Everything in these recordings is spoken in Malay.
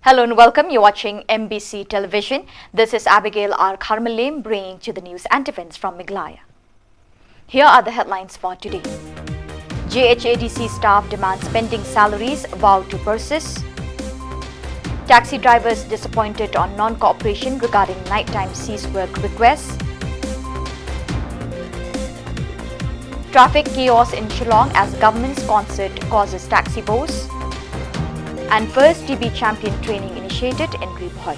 Hello and welcome. You're watching MBC Television. This is Abigail R. Carmelim bringing you the news and events from Meghalaya. Here are the headlines for today. JHADC staff demands pending salaries, vow to persist. Taxi drivers disappointed on non-cooperation regarding nighttime cease work requests. Traffic chaos in Shillong as government's concert causes taxi woes. And first TB champion training initiated in Ribhoy.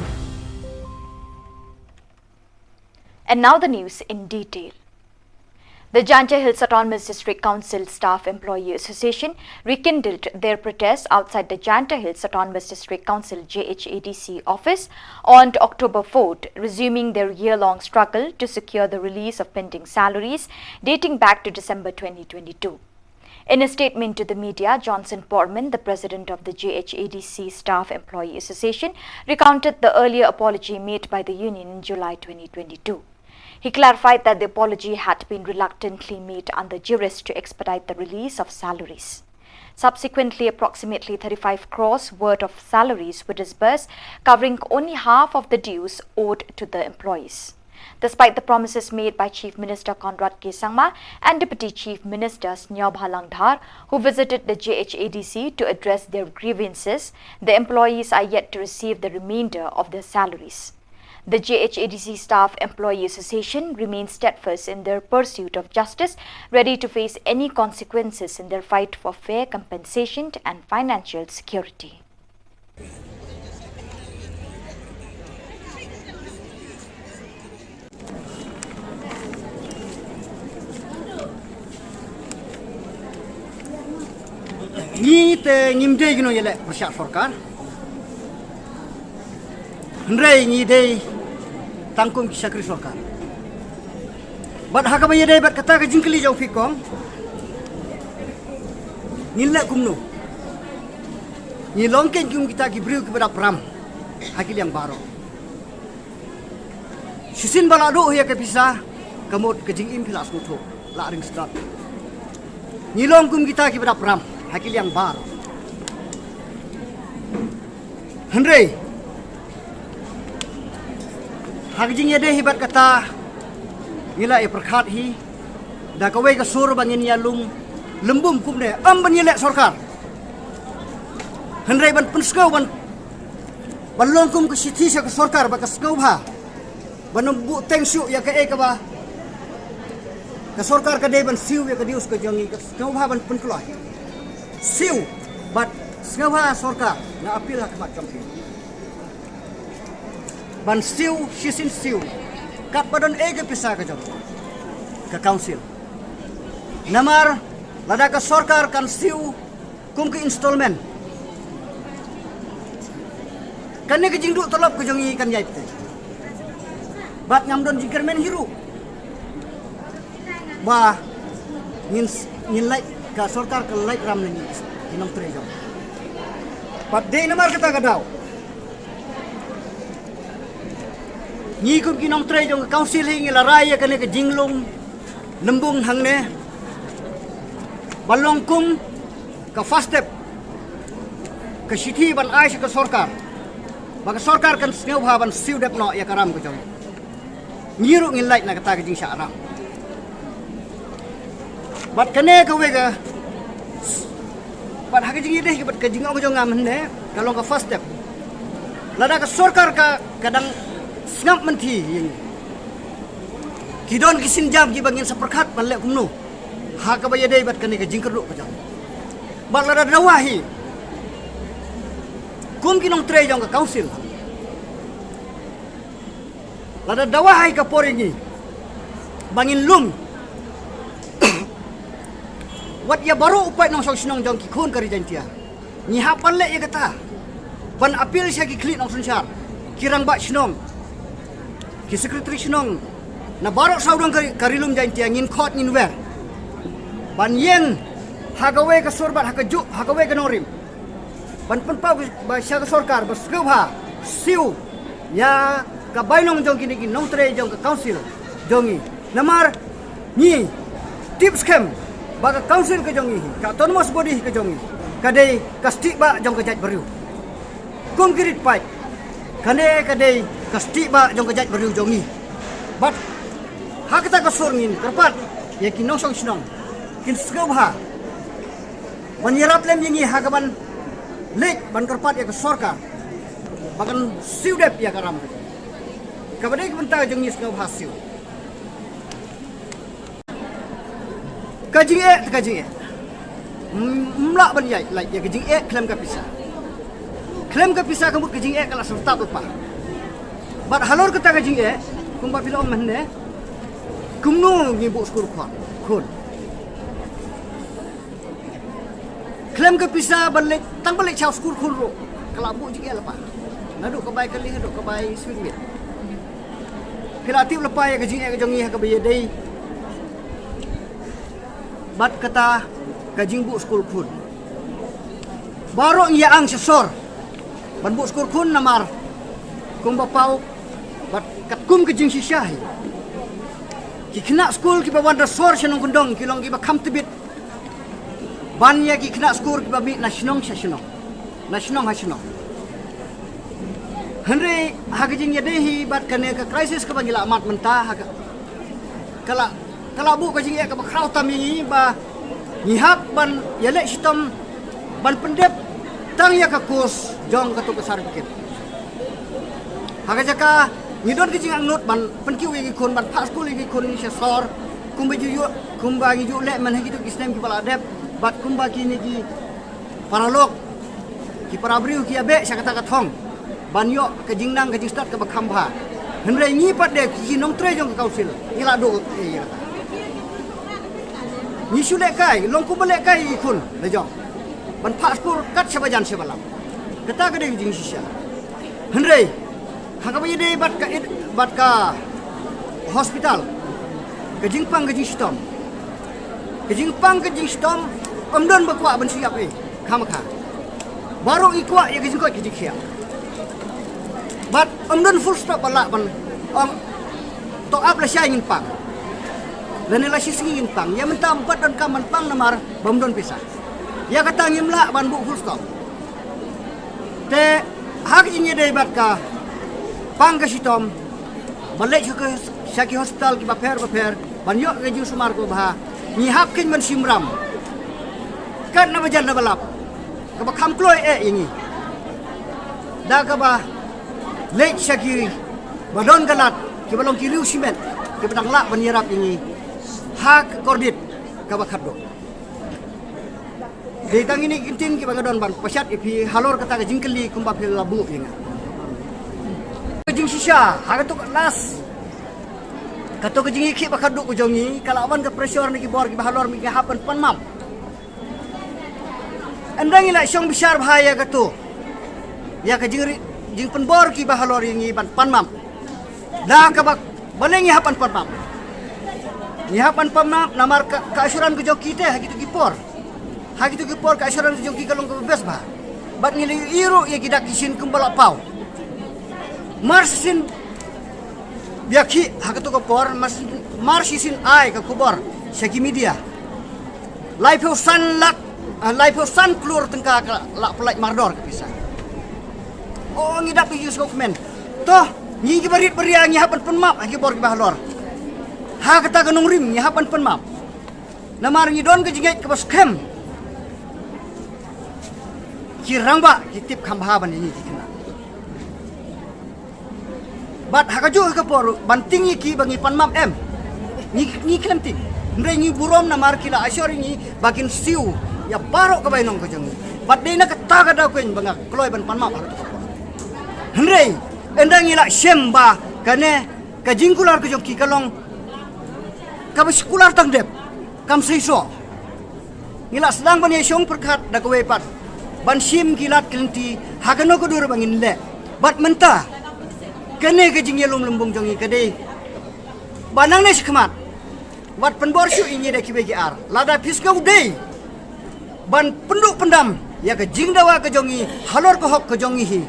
And now the news in detail. The Janja Hills Autonomous District Council Staff Employee Association rekindled their protest outside the Janja Hills Autonomous District Council JHADC office on October 4th, resuming their year-long struggle to secure the release of pending salaries dating back to December 2022. In a statement to the media, Johnson Portman, the president of the JHADC Staff Employee Association, recounted the earlier apology made by the union in July 2022. He clarified that the apology had been reluctantly made under duress to expedite the release of salaries. Subsequently, approximately 35 crores worth of salaries were disbursed, covering only half of the dues owed to the employees. Despite the promises made by Chief Minister Conrad K. Sangma and Deputy Chief Minister Snyobha Langdhar, who visited the JHADC to address their grievances, the employees are yet to receive the remainder of their salaries. The JHADC Staff Employee Association remains steadfast in their pursuit of justice, ready to face any consequences in their fight for fair compensation and financial security. Ni te ngimde gino yele bersyak sorkar. Hendrai ni de tangkum kisakri sorkar. Bat hakaba yede bat kata ke jingkeli jau fikong. Nilak kumno. Ni longken kum kita gibriu kepada pram. Hakil yang baru. Sisin balado ya ke pisah. Kamut ke jingim pilas kutu. La ring stop. Ni longkum kita kepada pram. Hakil yang baru. Hendrai. Hakjing yade hibat kata nila perkhat hi da kawai ka sur bangin yalung lembum kumne am ban yelek sorkar. Hendrai ban penskau ban longkum ke siti sa ke sorkar ba ka skau ba. Ban bu tengsyu ya ke e ka ba. Ka sorkar ka dei ban siu ya ka dius ka jongi ka skau ba ban penkloi. Siu, but sengawa sorkar na apil hakmat kampi. Ban siu, sisin siu, kat badan ege pisah ke jom, ke council. Namar, lada ke sorkar kan siu, kum ke installment. Kan ne ke jingdu tolop ke jongi kan yait te. Bat ngamdon jingkermen hiru. Ba, ngin like ka sorkar ke light ram ni inong trejong. Pat de namar kita kadau. Ni kum kinong trejong council hingi la raya kane ke jinglong lembung hangne. Balong kum ka fast step ke city ban ai ke sorkar. Bag sorkar kan sneu ban siu dep no ya karam ko jong. Ngiru ngin light na kata ke jing sya ram. Bat kene ka wega bat hak jing ide bat ka jing ko ngam hne kalong ka first step lada ka sorkar ka kadang snap menti yin kidon kisin jam gi bangin saperkhat pan le kumno ha ka baye dei bat kene ka jing kerdu ko jang bat lada dawahi kum kinong tre jong ka council lada dawahi ka poringi bangin lum wat ya baru upai nong sinong jong ki khon kari jantia ni hapan le ya kata ban apil sia ki klik nong sunsyar kirang ba sinong ki secretary sinong na baru saudang karilum jantia ngin khot ngin wer ban yeng hagawe ka sorbat hakajuk hagawe ka norim ban penpau ba sia ka sorkar ba skubha siu ya ka bainong jong kini nong tre jong ka council jongi namar ni tips kem baga council ke jongi ka autonomous body ke jongi kadai kastik ba jong ke jaj baru kum kirit pai kane kadai kasti ba jong kajat beriu jongi bat ha kita kasurngin kerpat ya kinong song sinong kin skau ha menyerap lem yengi ha kaban lek ban kerpat ya ke sorka bahkan siudep ya karam kabadai bentar jongi skau ha siu kajing mlak ban yai lai ya kajing klem ka pisa kamu kajing kala serta lupa bat halor kata kajing kumba pila om menne kumno ngibu skul khon klem ka pisa balik tang balik chau skul khon ro kala bu jing lepa nadu ka bai kali nadu ka bai swing mit pila tip lepa ya kajing ka jongi ka baye dei bat kata kajing bu skul khun baru ia ang sesor ban bu skul khun namar kum bapau bat kat kum kajing sisyahi ki kena skul ki bawan sor senong kundong ki long ki ba kam tibit ban ya ki kena skul ki babi nasionong hasinong henry hagajing ya dehi bat kane ka krisis ka bangila amat mentah kala bu kajing ka ba kraw tamingi ba ngihap ban yalek sitam ban pendep tang ya kakus jong katu besar bikin hakajaka ngidon kicing angnut ban penkiu igi kun ban paskul igi kun ni sor kumba juju kumba igi ju lek man higitu kisnem ki baladep bat kumba kini ki paralok ki parabriu ki abe sakata kathong ban yo kajing nang kajing start ka bakhamba henre ngi pat de ki nong tre jong ka kausil ila do ya ni sule kai long ku balik kai ikun lejong ban paspor kat sabajan sebalam kata gede jing sisya henry hakabai de bat ka hospital kejing pang kejing stom omdon bakwa ban siap khamkha baru ikwa ya kejing ko kejing khia bat omdon full stop bala ban to up la sya ingin pang dan nila sisingin pang ya mentah empat dan kaman pang namar bamdon pisah ya kata ngimla ban bu full stop te hak ingin debat ka pang ka sitom balik ke syaki hospital ki baper ban yo ke ju sumar ko bah ni hap kin man simram kan na bajan na balap ka ba kham kloy ingi da ka ba lek syaki badon galat ki balong ki riu simen ki badang la ban yerap ingi hak kordit kabakado de tang ini kinting ki bagadon ban pasyat ipi halor kata jingkeli kumba pil labu inga jing sisya haga to las kato ke jingi ki bakado ko jongi kala awan ke pressure ni ki bor ki halor mi ki hapan panmam andang ila syong besar bahaya kato ya ke jing penbor ki bahalor ingi ban panmam da ka bak balengi hapan panmam nyihapan pamna namar keasuran ke joki teh hagitu gipor keasuran ke joki kalong ke bebas bah bat ngili iru ya gidak kisin kumbala pau marsin biaki hagatu ke por marsisin ai ke kubor segi media live san keluar tengka la pelai mardor ke pisah oh ngidak yus dokumen toh ngi barit beria nyihapan penmap hagi bor ke bahlor ha kata ganung rim nya hapan penmap namar ngidon ke jinget ke baskem kirang ba kitip khambha ban ini dikena bat hakaju ke por banting ki bangi penmap ni klemti ndre ni burom namar kila asyori ni bakin siu ya barok ke bainong ke jengi bat dina kata kada kuin bangak kloy ban penmap ndre endang ila semba kane kajingkular ke joki kalong kami sekular tangdep kam seiso ngila sedang ban yesong perkat da kowe pat ban sim gilat kelenti hagano ko dur bangin le bat menta kene ke jing yelum lembung jongi kade banang ne sikmat wat penbor syu inye da kibgr lada pisgau dei ban penduk pendam ya ke jing dawa ke jongi halor ko hok ke jongi hi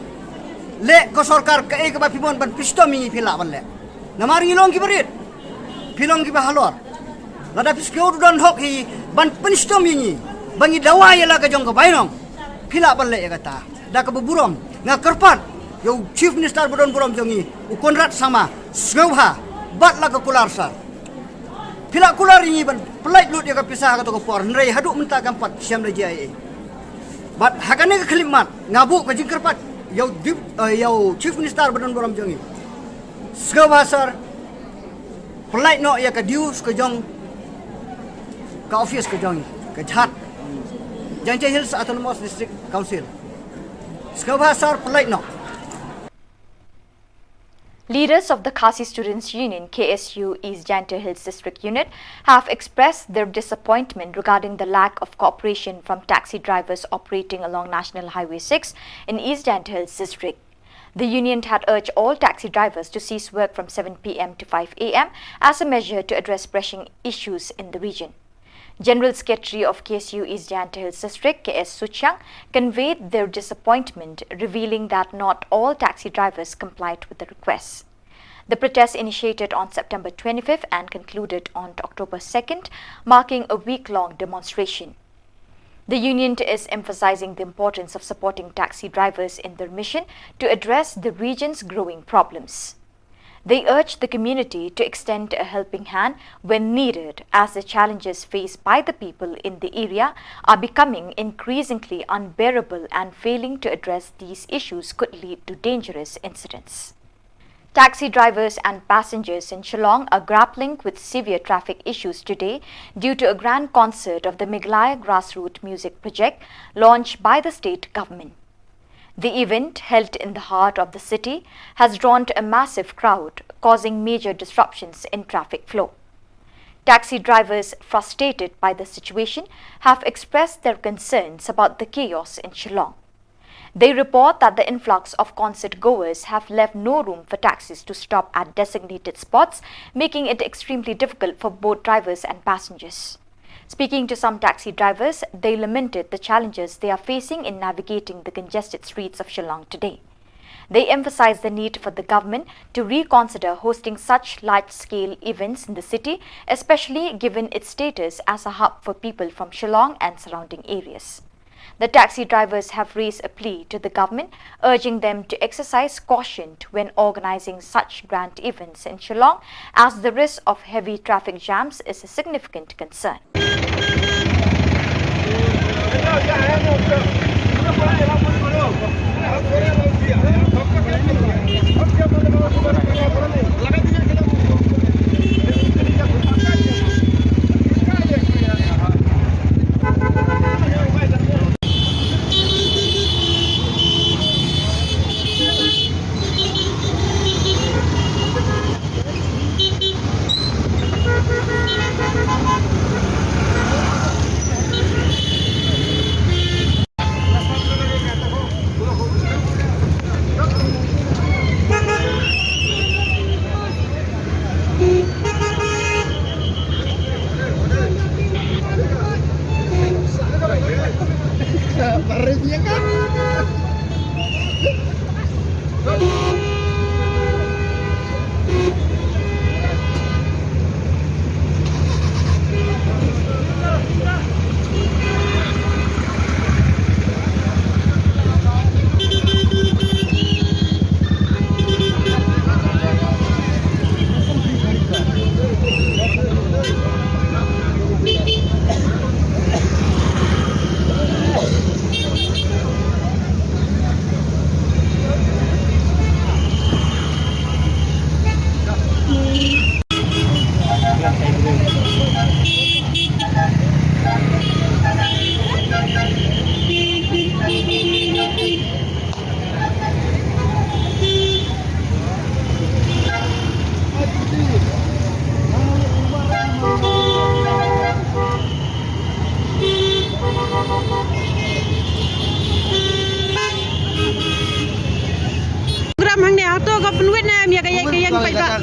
le ko sarkar ke ke bapimon ban pistomi pila ban le namar ngilong ki berit pilong ki bahalor lada piskeu don hok hi ban penistom ini bangi dawa ya la ka jong ka bainong pila ban le kata da ka buburom nga kerpat yo chief minister bodon borom jongi ukonrat sama sgauha bat la kular sar pila kular ini ban pelait lut ya ka pisah ka to ko por nrei haduk menta kampat siam le jai bat hakane ka khlimat ngabu ka jing kerpat yo yo chief minister bodon borom jongi sgauha sar pelait no ya ka dius ka jong ka office ka jong ka jhat Janja Hills Autonomous District Council sgauha sar pelait no. Leaders of the Khasi Students' Union KSU East Janta Hills District Unit have expressed their disappointment regarding the lack of cooperation from taxi drivers operating along National Highway 6 in East Janta Hills District. The union had urged all taxi drivers to cease work from 7 p.m. to 5 a.m. as a measure to address pressing issues in the region. General Secretary of KSU East Janta Hills District, KS Suchang, conveyed their disappointment, revealing that not all taxi drivers complied with the requests. The protest initiated on September 25th and concluded on October 2nd, marking a week-long demonstration. The union is emphasizing the importance of supporting taxi drivers in their mission to address the region's growing problems. They urge the community to extend a helping hand when needed, as the challenges faced by the people in the area are becoming increasingly unbearable, and failing to address these issues could lead to dangerous incidents. Taxi drivers and passengers in Shillong are grappling with severe traffic issues today due to a grand concert of the Miglaya Grassroots Music Project launched by the state government. The event, held in the heart of the city, has drawn a massive crowd, causing major disruptions in traffic flow. Taxi drivers, frustrated by the situation, have expressed their concerns about the chaos in Shillong. They report that the influx of concert goers have left no room for taxis to stop at designated spots, making it extremely difficult for both drivers and passengers. Speaking to some taxi drivers, they lamented the challenges they are facing in navigating the congested streets of Shillong today. They emphasized the need for the government to reconsider hosting such large-scale events in the city, especially given its status as a hub for people from Shillong and surrounding areas. The taxi drivers have raised a plea to the government, urging them to exercise caution when organizing such grand events in Shillong, as the risk of heavy traffic jams is a significant concern.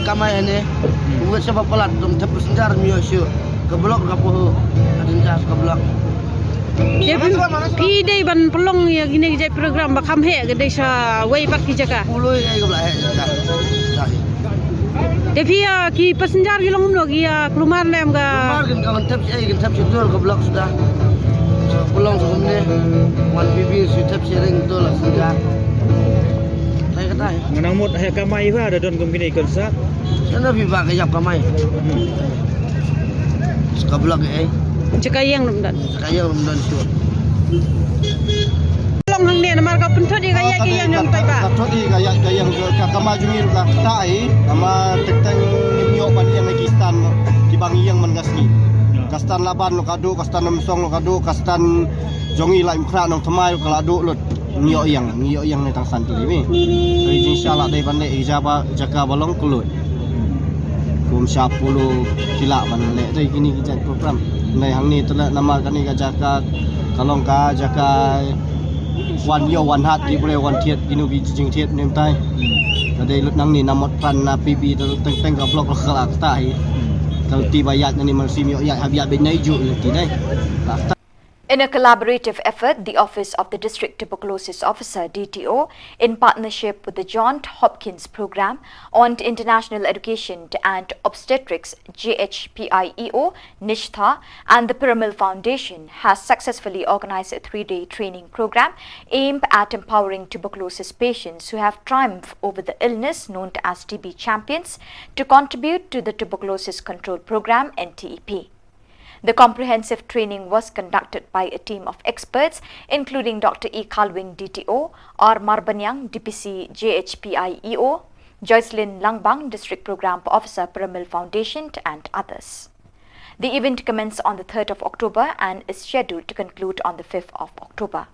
Kamay ini, buat siapa pelat dong cepet senjar miosio ke blok kapuh adin jas ke blok. Ya pi dei ban pelong ya gini jai program bakam he gede sa wei pat ki jaka. Puluh ya ke belah jaka. Tapi ya ki passenger ki long lagi ya kelumar lem ga. Kemarin kawan tap situl ke blok sudah. Pulang sebelumnya, wan bibir si tap sering tu lah senjar. Tay kata. Nganang mot hay kamay ba ada don kum kini konsa. Sana viva kaya kamay. Sekablak Cekayang namdan. kaya dan sure. Long hang ne namar ka punthot di kaya yang yang pai ba. Tadi kayak yang kama jungir ka tai ama tekteng nimyo pan yang Pakistan di bangi yang mengasni. Kastan laban lo kado, kastan namsong lo kado, kastan jongi la imkra nong thamai lo kalado lo niyo yang ni tang santi ni. Jadi insyaallah dai pandai ijaba jaka balong kulut. Kum 10 kila ban le dai kini kita program. Nai hang ni tela nama kani ka jaka kalong ka jaka wan yo wan hat di boleh wan tiet inu bi jing tiet nem tai. Tadi lut nang ni namot pan na PB teng teng ka blok kelak tai. Kalau tiba yat ni malsim yo yat habiat bin naiju leti dai. In a collaborative effort, the Office of the District Tuberculosis Officer (DTO), in partnership with the Johns Hopkins Program on International Education and Obstetrics (JHPIEO), NISHTHA, and the Piramal Foundation, has successfully organized a 3-day training program aimed at empowering tuberculosis patients who have triumphed over the illness known as TB champions to contribute to the Tuberculosis Control Program (NTEP). The comprehensive training was conducted by a team of experts, including Dr. E. Kalwing, DTO, R. Marbanyang, DPC JHPIEO, Joycelyn Langbang, District Program Officer, Piramal Foundation, and others. The event commenced on the 3rd of October and is scheduled to conclude on the 5th of October.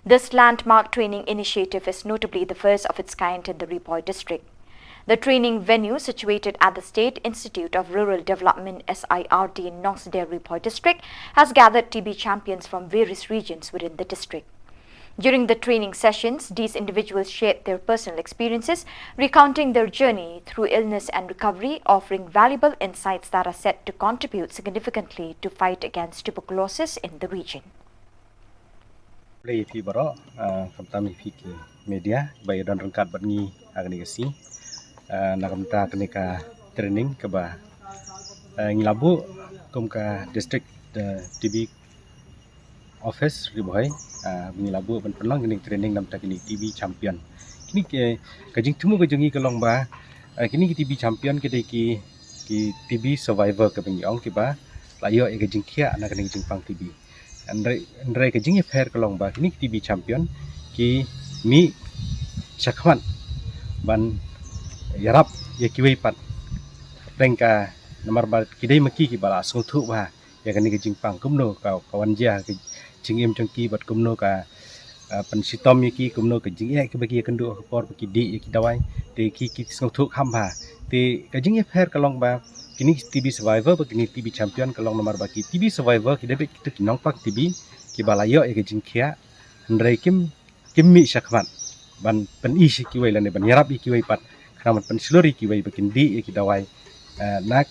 This landmark training initiative is notably the first of its kind in the Ripoll district. The training venue, situated at the State Institute of Rural Development SIRD in Nongsdale Ripoll district, has gathered TB champions from various regions within the district. During the training sessions, these individuals shared their personal experiences, recounting their journey through illness and recovery, offering valuable insights that are set to contribute significantly to fight against tuberculosis in the region. Play fi baro kamtami fi media bayi dan rengkat batni agregasi nakamta kenika training ke ba ngilabu kum ka district TB office riboy ngilabu ban penlang kini training nam ta kini TB champion kini ke kajing tumu kajengi kalong ba kini ki TB champion ke ki TB survivor ke bengiong ke ba layo e kajing kia na kini jingpang TB Andrai kajing e fair kalong ba kini TB champion ki mi syakwan ban yarap ya kiwei pat rengka nomor ba kidai maki ki bala sung thu ba ya kani kajing pang kumno ka kawan ja ke jingim jongki bat kumno ka pan sitom ki kumno ka jing e ke bagi kendu por bagi di ki dawai te ki sung thu kham ba te kajing e fair kalong ba kini TB survivor ba kini TB champion kalong nomor ba ki TB survivor ki debek kita kinong pak TB ki bala yo e kajing kia andrai kim mi syakwan ban pen isi ki wei lan ban yarap ki wei pat namun pensiluri kiwai bikin di dawai nak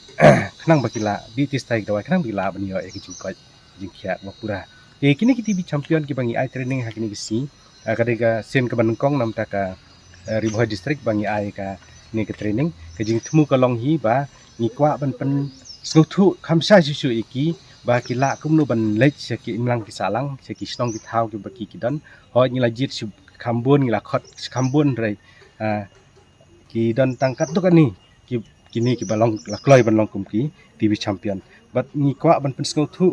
kenang bakila di tistai dawai kenang bila banyo jingkot jingkiat mapura kini kita bi champion ki bangi ai training hakini bisi kadega sen ke banengkong nam ta ka Riboh district bangi ai ka ni ke training ke jing temu kalong hi ba ni kwa ban pen snuthu khamsa sisu iki ba kila kumnu ban lech ki imlang ki salang ki snong ki thau ki baki ki dan ho ni lajit su khambon ni la khot khambon rai ki dan tangkat tu kan ni kini ki balong lakloi ban long kum ki TB champion but ni kwa ban pen sngo thu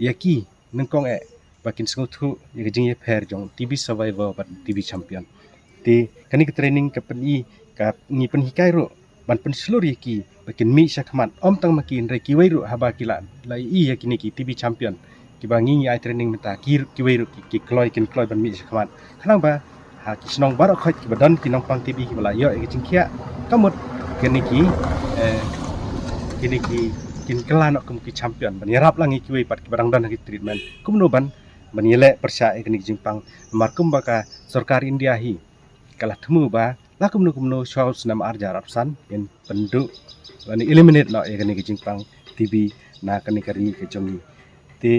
yaki nengkong bakin sngo thu ya jing ye fair jong TB survivor ban TB champion ti kani ke training ke pen i ka ni pen hikai ro ban pen slur yaki bakin mi syakmat om tang makin re ki wei ro haba kila lai i yakini ki TB champion ki bangi ai training meta ki wei ro ki kloi ban mi syakmat kanang ba ki snong barok khot ki badan ki nong pang TB ki bala yo ki jingkia kamut kini ki kin kelana kum ki champion ban yarap langi ki wei pat ki barang dan ki treatment kumno ban yele persya kini jingpang markum baka sarkar India hi kala themu ba la kumno shaus nam arja rapsan in pendu lani eliminate no kini jingpang TB na kani kari ke jongi ti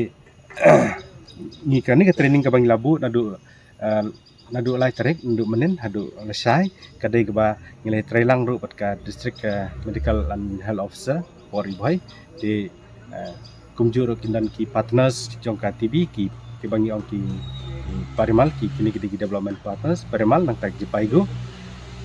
ni kani ke training ka bang labu nadu lai tarik ndu menen hadu lesai kadai gaba ngilai trailang ru pat ka district medical and health officer for Riboh di kumjuro kindan ki partners jong ka TB ki bangi ong ki parimal ki kini kita development partners parimal nang tak jipaigo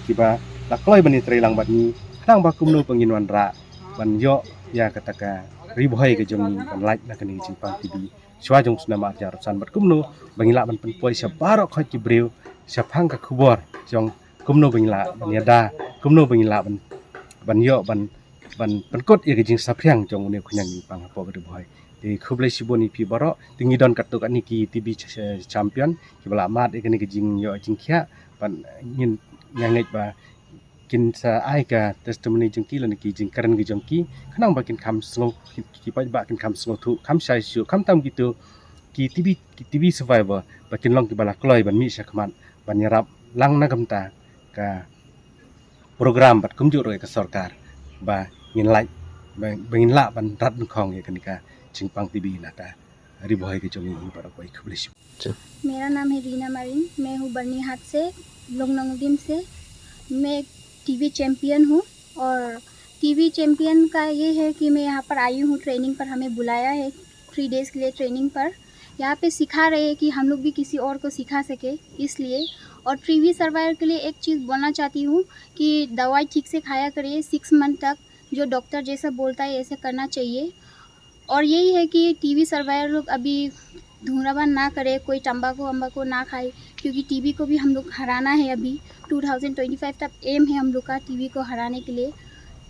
kiba lakloi bani trilang batni kadang bakum no penginuan ra ban yo ya kataka ribohai ke jongi ban like na kani jimpang tv swa jong suna ma jar san bat kumno bangila ban penpoi sa barok khoi ki breu sa phang ka khubor jong kumno bangila ban yada kumno bangila ban yo ban penkot ya jing sapriang jong ne khunyang ni pang po ribohai di khublai siboni pi baro tingi don katuk ani ki tv champion ki bala mat ikani ke jing yo jing khia ban ngin nyangai ba kin sa ai ka testimony jing ki lan ki jing karen ki jong ki khanang ba kin kham slow ki pa ba kin kham slow thu kham sai su kham tam gitu ki tv survivor ba kin long ki bala kloi ban mi sa khman ban yarap lang na gamta ka program bat kumju roi ka sarkar ba ngin lai bangin la ban rat khong ye kanika चिंगपांग टीवी नाता रिबोहाई के जोंगी ही पर कोई खबलिश। मेरा नाम है रीना मरीन, मैं हूँ बर्नीहाट से, लोंगनोंगदिम से। मैं एक टीवी चैम्पियन हूँ और टीवी चैम्पियन का ये है कि मैं यहाँ पर आई हूँ ट्रेनिंग पर, हमें बुलाया है 3 डेज़ के लिए ट्रेनिंग पर। यहाँ पे सिखा रहे हैं कि हम लोग भी किसी और को सिखा सके इसलिए। और टीवी सर्वाइवर के लिए एक चीज़ बोलना चाहती हूँ कि दवाई ठीक से खाया करिए, 6 मंथ तक जो डॉक्टर जैसा बोलता है ऐसे करना चाहिए। और यही है कि टीवी सर्वाइवर लोग अभी धूम्रपान ना करे, कोई तंबाकू वंबाकू ना खाए, क्योंकि टीवी को भी हम लोग हराना है। अभी 2025 तक एम है हम लोग का टीवी को हराने के लिए,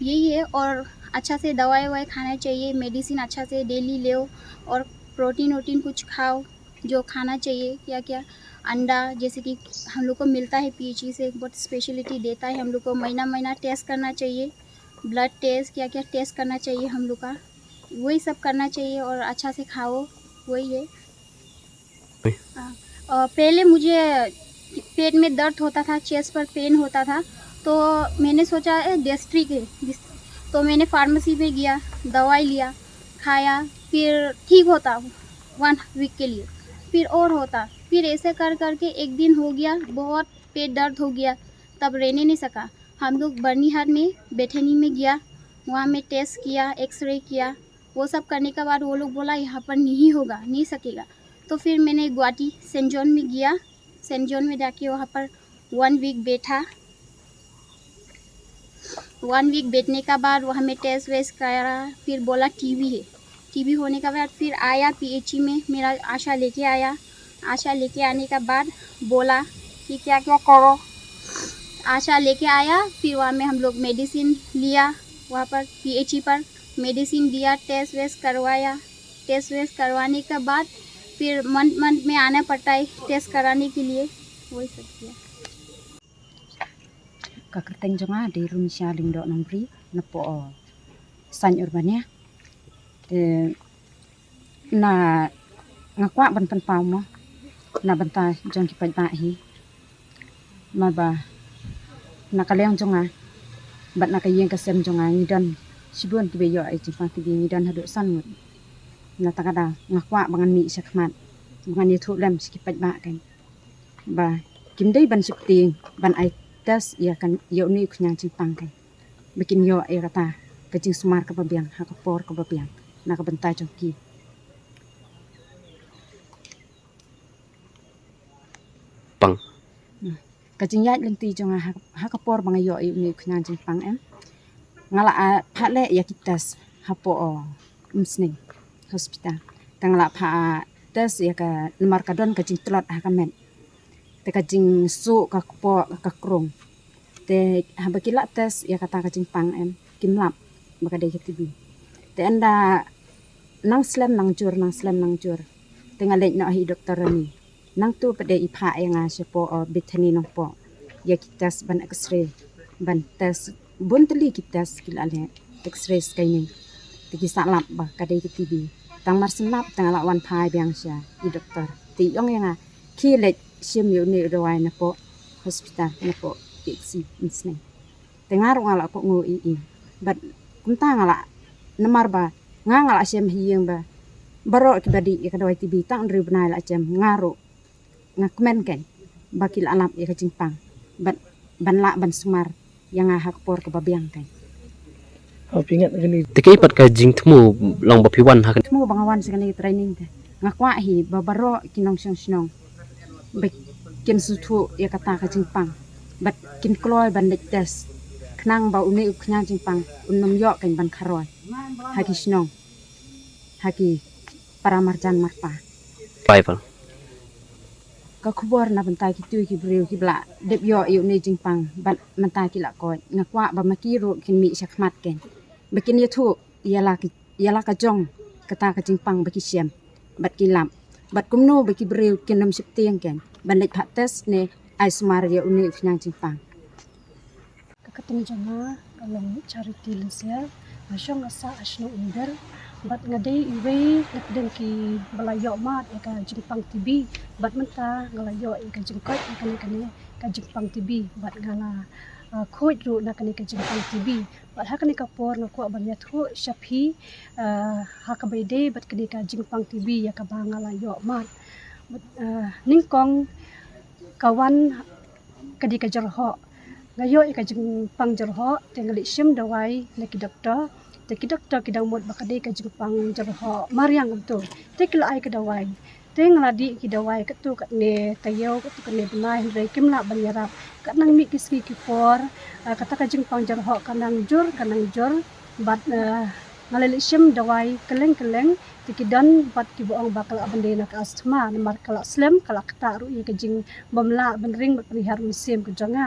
यही है। और अच्छा से दवाई ववाई खाना चाहिए, मेडिसिन अच्छा से डेली लो और प्रोटीन वोटीन कुछ खाओ जो खाना चाहिए। क्या क्या अंडा जैसे कि हम लोग को मिलता है PHE से, बहुत स्पेशलिटी देता है हम लोग को। महीना टेस्ट करना चाहिए, ब्लड टेस्ट क्या क्या टेस्ट करना चाहिए हम लोग का, वही सब करना चाहिए और अच्छा से खाओ, वही है। पहले मुझे पेट में दर्द होता था, चेस्ट पर पेन होता था, तो मैंने सोचा गैस्ट्रिक है, तो मैंने फार्मेसी में गया, दवाई लिया, खाया, फिर ठीक होता 1 वीक के लिए, फिर और होता, फिर ऐसे कर करके एक दिन हो गया, बहुत पेट दर्द हो गया, तब रहने नहीं सका। हम लोग बर्नीहाट में बेथनी में गया, वहाँ में टेस्ट किया, एक्सरे किया, वो सब करने के बाद वो लोग बोला यहाँ पर नहीं होगा, नहीं सकेगा। तो फिर मैंने गुवाहाटी सेंट जॉन में गया, सेंट जॉन में जाके वहाँ पर 1 वीक बैठा। 1 वीक बैठने का बाद वहाँ में टेस्ट वेस्ट करा, फिर बोला टीवी है। टीवी होने के बाद फिर आया PHE में, मेरा आशा लेके आया। आशा लेके आने के बाद बोला कि क्या क्या करो। आशा लेके आया, फिर वहाँ में हम लोग मेडिसिन लिया, वहाँ पर PHE पर मेडिसिन दिया, टेस्ट वेस्ट करवाया। टेस्ट वेस्ट करवाने के बाद फिर मंथ में आना पड़ता है टेस्ट कराने के लिए, वही सब किया। Kakerteng jonga di Rumisha lingdo nombri napo san urbania de na ngakwa ban pan pau mo na banta jong ki pai hi ma ba na kaleng jonga bat na kayeng kasem jonga ngidon sibun ki beyo ai jimpang ti ngidon hadu san mut na takada ngakwa bangan mi sakmat bangan yetu lem ki pai ba kan ba kimdei ban sipting ban ai tas ia kan yo ni kunyang jimpang kan bikin yo ai kata kajing sumar ka babiang ha ka por ka babiang na ka bentai jong ki pang kajing yat lenti jong ha ka por bang yo ai ni kunyang jimpang em ngala phale ya kitas ha po umsning hospital tangala pha tas ya ka lemar kadon kajing telot ha kamen te kajing su ka po ka krong te habakila tes ya kata kajing pang em kimlap baka dai ketibi te anda nang slam nang jur te ngalek no hi doktor ni nang tu pade ipha ya nga sepo Bethany no po ya kitas ban x-ray ban tes bun teli kitas kilale x-ray scanning te kisalap ba kadai ketibi tang marsenap tang lawan phai biang sya i doktor ti yong ya nga kilek sim yo ni rawai na po hospital na po PHC insne tengar ngala ko ngo i but kunta ngala namar ba ngala sim hiyeng ba baro ki badi ka dawai tibi tang ri benai la jam ngaro ngakmen kan bakil alap ya kajingpang but ban la ban sumar yang hak por ke babiang kan pingat gini tikai pat ka jing temu long bapiwan ha temu bangawan sekali training te ngakwa hi babaro kinong sinong bikin sutu ya kata ke jingpang bat kin kloy ban lek tes knang ba uni uknya jingpang unnom yo kan ban kharoy haki snong haki paramarjan marpa Bible. ka khubor na bantai ki tu ki breu ki bla dep yo yu ni jingpang ban mentai ki la ko ngakwa ba maki ru kin mi shakmat ken bikin ya tu ialah ka jong kata ka jingpang baki siam bat ki lam bat kumno baki breu kin nam sip tiang ken ban lek tes ne Aismar ya uni uknya jingpang Kakatong janga kalong charity lensia asyong asa asno under bat ngadai iwe nakden ki balayo mat ya ka jingpang TV bat menta ngalayo ka jingkot kane ka jingpang TV bat ngala khoi ru na kane ka jingpang TV bat ha kane ka por ngako banya thu shaphi ha ka baide bat kane ka jingpang TV ya ka bangalayo mat ningkong kawan kadi ka jarho ngayo ka jingpang jarho tengali sim dawai leki doktor teki doktor kidang mot bakade ka jingpang jarho mariang tu tekla ai ka dawai tengladi ki dawai ka tu kat ne tayo ka tu kane benai rei kimla banyarap kat nang mi kiski ki por kata ka jingpang jarho kanang jur bat ngalali sim dawai keleng tiki dan bat ki boong bakal abande nak asthma namar kala slim kala kata ru ye kejing bamla benring bat perihar musim kejanga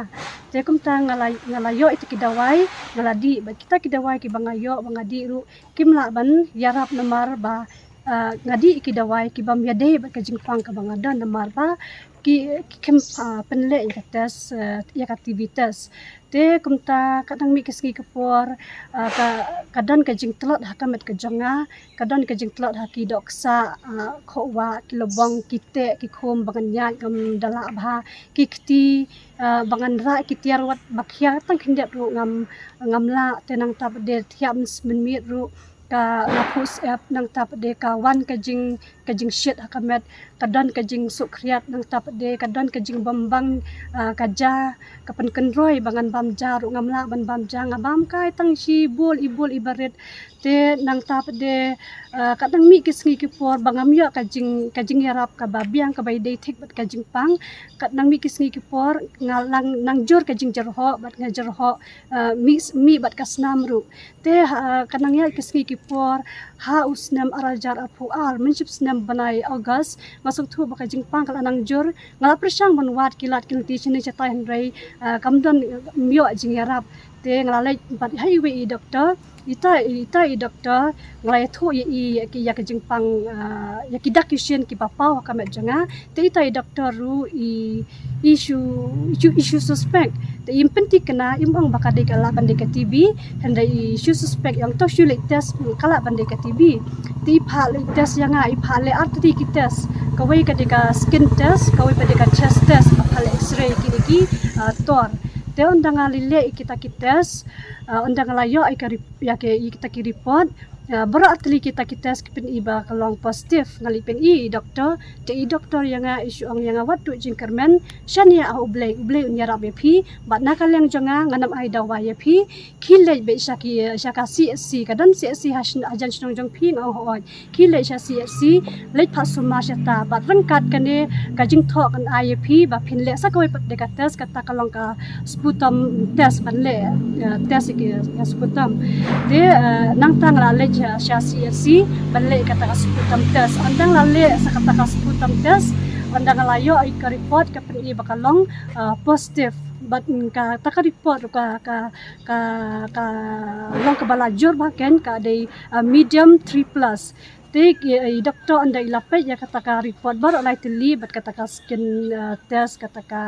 te kum ta ngalayo itu ki dawai ngaladi bat kita ki dawai ki bangayo bangadi ru kimla ban yarap namar ba ngadi ki dawai ki bam yade bat kejing pang ka bangadan namar ba ki kem penle ya tes ya aktivitas te kumta kadang mi kiski kepor kadang kejing telot hakamet kejanga kadang kejing telot haki doksa khowa kilobong kite ki khom bangan ngam dala bha kikti bangan ra ki tiarwat bakhya tang khindet ru ngamla tenang tap de thiam menmit ru ka lapus app nang tap de kawan kejing shit hakamet kadan kejing sukriat nang tap de kadan kejing bambang kaja kapan kenroy bangan bamja ru ngamla ban bamja ngabam kai tang si ibul ibaret te nang tap de kadang mi kisngi ki por bangam ya kajing yarap ka babiang ka bai dei thik bat kajing pang kadang mi kisngi ki por ngalang nang jor kajing jarho bat ngajarho mi bat kasnam ru te kadang ya kisngi ki por ha usnam arajar apu al menjib snam banai August masuk tu baka jingpang kala nang jor ngala persang banwat kilat kilti chini chatai hendrai kamdon myo jing yarap te ngala bat highway doctor ita doktor ngalai thu i ki ya jingpang ya ki dakisien ki papau kamet janga te ita doktor ru i issue suspect te impenti kena imbang bakade kala bande ka TB handa issue suspect yang to shulik test kala bande ka TB te phale test yang ai phale arti ki test kawai ka deka skin test kawai pa deka chest test phale x-ray ki tor te undang alile kita ki test undang layo ai ka ya ke kita ki report beratli kita tes kipin iba kalong positif ngalipin doktor te doktor yang isu ang yang wat tu jingkermen shania ublei unyarap pi bat nakal yang janga nganam ai dawa ya pi khile be shaki CSC kadan CSC ajan snong jong pi ngau hoi khile CSC leit phasuma shata bat rangkat kane kajing tho kan ai pi ba phinle sakoi pat de tes kata kalong ka sputum test banle test ki sputum de nang tang la CSC balik kata sputum test andang lale sa kata sputum test andang layo ay ka report ka pin bakalong positive but ka taka report ka long ka balajur baken ka day medium 3+ tik doktor anda ilapet ya kata ka report baru lai tili bat kata ka skin test kata ka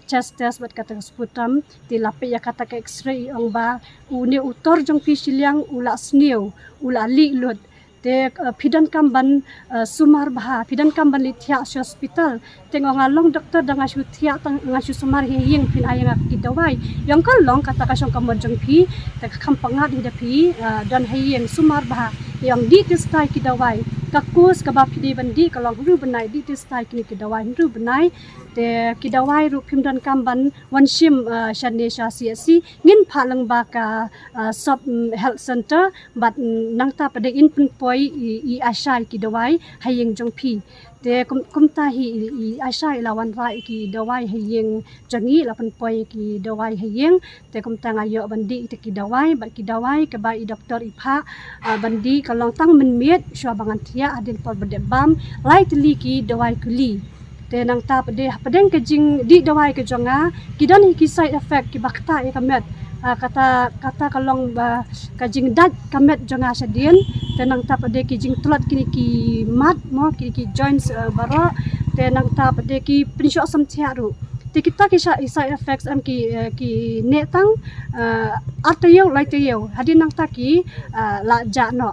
chest test bat kata ka sputum dilapet ya kata ka x-ray ang ba uni utor jong pisiliang ula snew ula li lut te pidan kamban sumar bah pidan kamban li thia hospital tengok ngalong doktor danga shu thia tang ngasu sumar hiying pin ayang kidawai yang kalong kata ka syong kamon jong pi te kampangat hidapi dan hiying sumar bah yang di kistai kidawai kakus ka ba phidi bandi ka long ru banai di tis tai kini ki dawai ru banai te ki dawai ru phimdan kamban wanshim shanne sha CSC ngin phalang ba ka sub health center but nangta pade in pun poi I ashai ki dawai hayeng jong phi te kumta hi ashai lawan rai ki dawai hayeng jangi la pun poi ki dawai hayeng te kumta ngayo bandi te ki dawai ba ki dawai ka ba I doktor ipha bandi kalong tang men miet shwa bangan thia adin por bade bam lai tli ki dawai kuli te nang ta padeng ke jing di dawai ke jonga kidan hi ki side effect ki bakta e kamet kata kalong ba kajing dat kamet jonga sadien te nang ta pade ki jing tulat kini ki mat mo ki joints baro te nang ta pade ki prinsyo asam thiaru te kita ki side effects am ki netang atayo laitayo hadin nang ta ki la ja no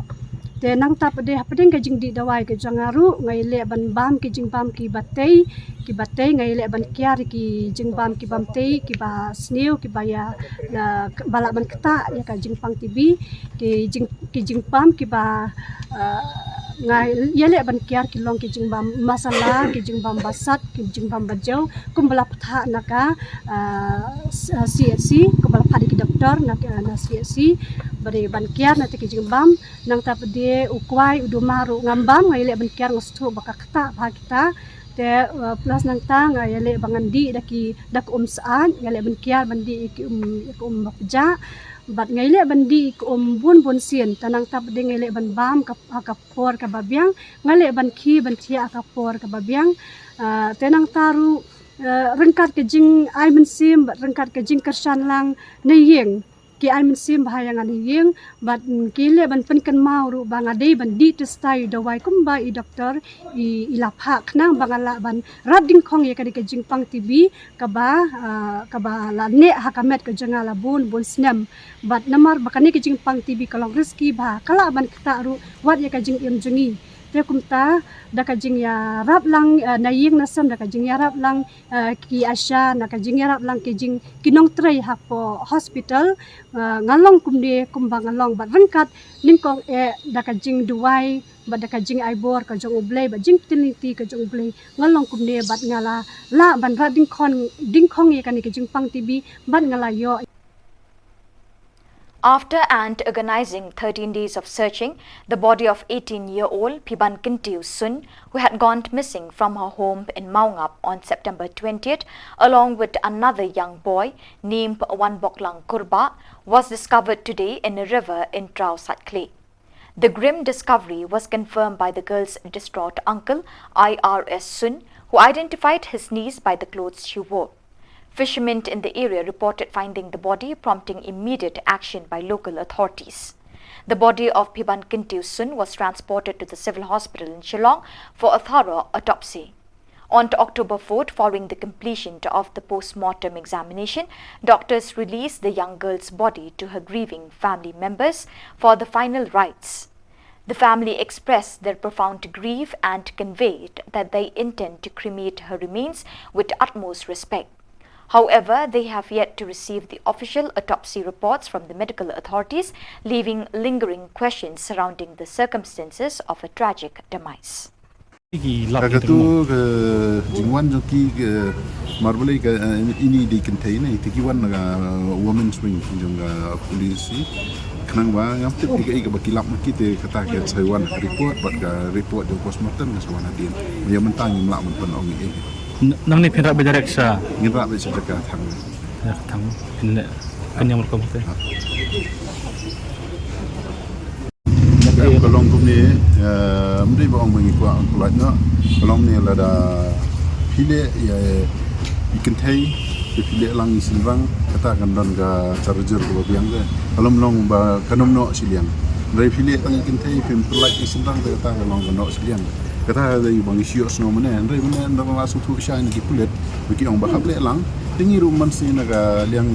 te nang ta pade ka jing di dawai ke jangaru ngai le ban bam ki jing bam ki batei ngai le ban kiar ki jing bam ki bam tei ki ba sneu ki ba ya bala ban kata ya ka jing pang tibi ki jing bam ki ba ngai yele ban kiar ki long ki jing bam masala ki jing bam basat ki jing bam bajau kumbala patha naka CSC kumbala phadi ki doktor naka na CSC bari ban kiar na ki jing bam nang ta pade ukwai udumaru ngambam ngai le ban kiar ngostu baka kata bha kita te plus nang ta ngai le bangandi dak saan ngai le ban kiar bandi ki bakja bat ngai le bandi ki bun sien tanang ta pade ngai le ban bam ka por ka babyang ngai le ban khi ban thia ka por ka babyang te nang taru rengkat ke jing ai men sim bat rengkat ke jing kersan lang nei yeng ki ai men sim bahayangan yeng bat ki le ban pen kan mau ru bang ade ban di te stai dawai kum ba I doktor I lapha knang bangala ban rading khong ye ka ke jing pang TV ka ba la ne hakamet ke jangala bun snem bat namar bakani ke jing pang TV kalong rezeki ba kala ban kita ru wat ye ka jing im jungi te kumta da ka jing ya rap lang na yeng nasam da ka jing ya rap lang ki asha na ka jing ya rap lang ki jing kinong tray hapo hospital ngalong kumde kumbang ngalong bat rengkat ningkong da ka jing duwai bat da ka jing aibor ka jong ublei ba jing tiniti ka jong ublei ngalong kumde bat ngala la ban ra ding khong ye kan ki jing pang TV bat ngala yo. After and organizing 13 days of searching, the body of 18-year-old Phiban Kintiu Sun, who had gone missing from her home in Maungap on September 20th, along with another young boy named Wanboklang Kurba, was discovered today in a river in Trau Satkle. The grim discovery was confirmed by the girl's distraught uncle, IRS Sun, who identified his niece by the clothes she wore. Fishermen in the area reported finding the body, prompting immediate action by local authorities. The body of Phiban Kintiu Sun was transported to the civil hospital in Shillong for a thorough autopsy. On October 4th, following the completion of the post-mortem examination, doctors released the young girl's body to her grieving family members for the final rites. The family expressed their profound grief and conveyed that they intend to cremate her remains with utmost respect. However, they have yet to receive the official autopsy reports from the medical authorities, leaving lingering questions surrounding the circumstances of a tragic demise. Kagatu ke jingwan joki ke marbulai ke ini di container tikiwan naga women's wing jongga polisi kenang ba ngapit tiga bakilap kita kata ke saiwan report jo postmortem sawana din ya mentang mlak men ong ini nang ni pira bejarek sa ngira be sejaga thang kan yang mereka mute kolong kumni mri ba ong mengikwa kulatnya kolong ni lada pile ya ikan thai pile lang isinrang kata kan dan ga charger ko biang ke kolong long ba kanom no siliang dari pile tang ikan thai pim pelak isinrang kata kan long no siliang kata dari bang isio sno mana dari mana ndang langsung tu shine ki pulet bagi ong bahap le lang tingi ruman sin naga liang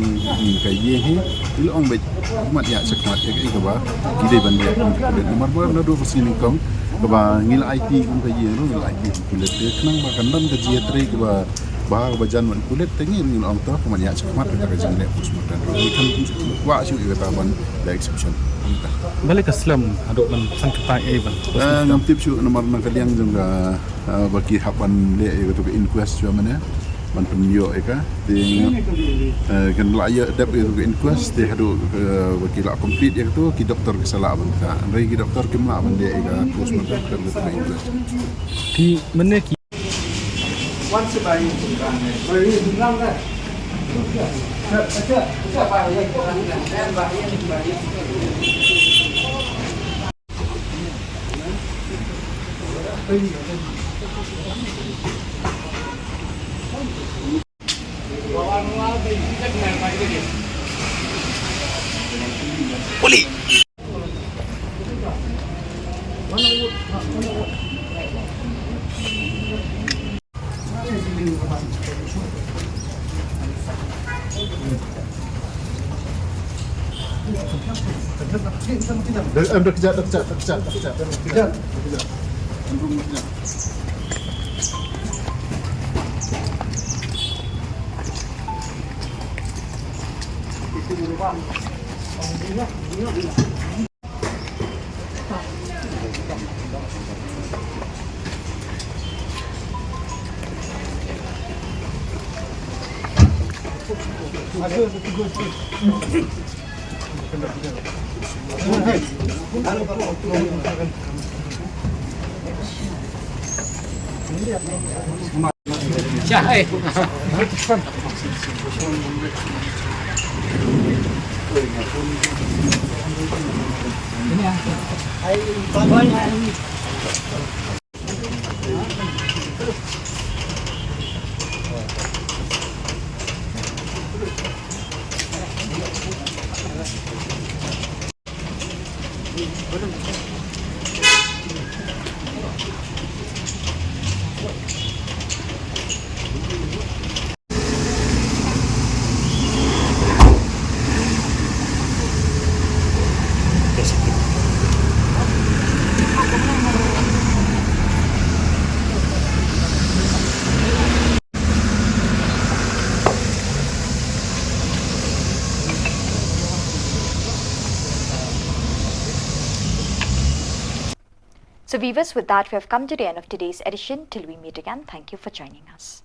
kai ye he il ong be mat ya sekmat ya ke ba gide ban dia pulet nomor ber na do sini kong ba ngil IT kum kai ye ru ngil IT pulet kenang ba kan dan ke je tre ke ba ba bajan man kulit tengin ngin ong to kemanyak cemat kita kajang lek pus makan ini kan kuat sih kita ban da exception Balik ke Islam, aduk man sangketai ban. ngam tip su nomor nang kaliang juga bagi hapan lek itu ke inquest cuma mana man penyo eka ting kan laya dap itu ke inquest dia hadu bagi la complete itu ki doktor kesalah ban ka rai ki doktor kimla ban dia eka pus makan kan itu ke inquest Ki mana ki Once a day, rồi đi làm đấy. Dah kejap. So viewers, with that we have come to the end of today's edition. Till we meet again, thank you for joining us.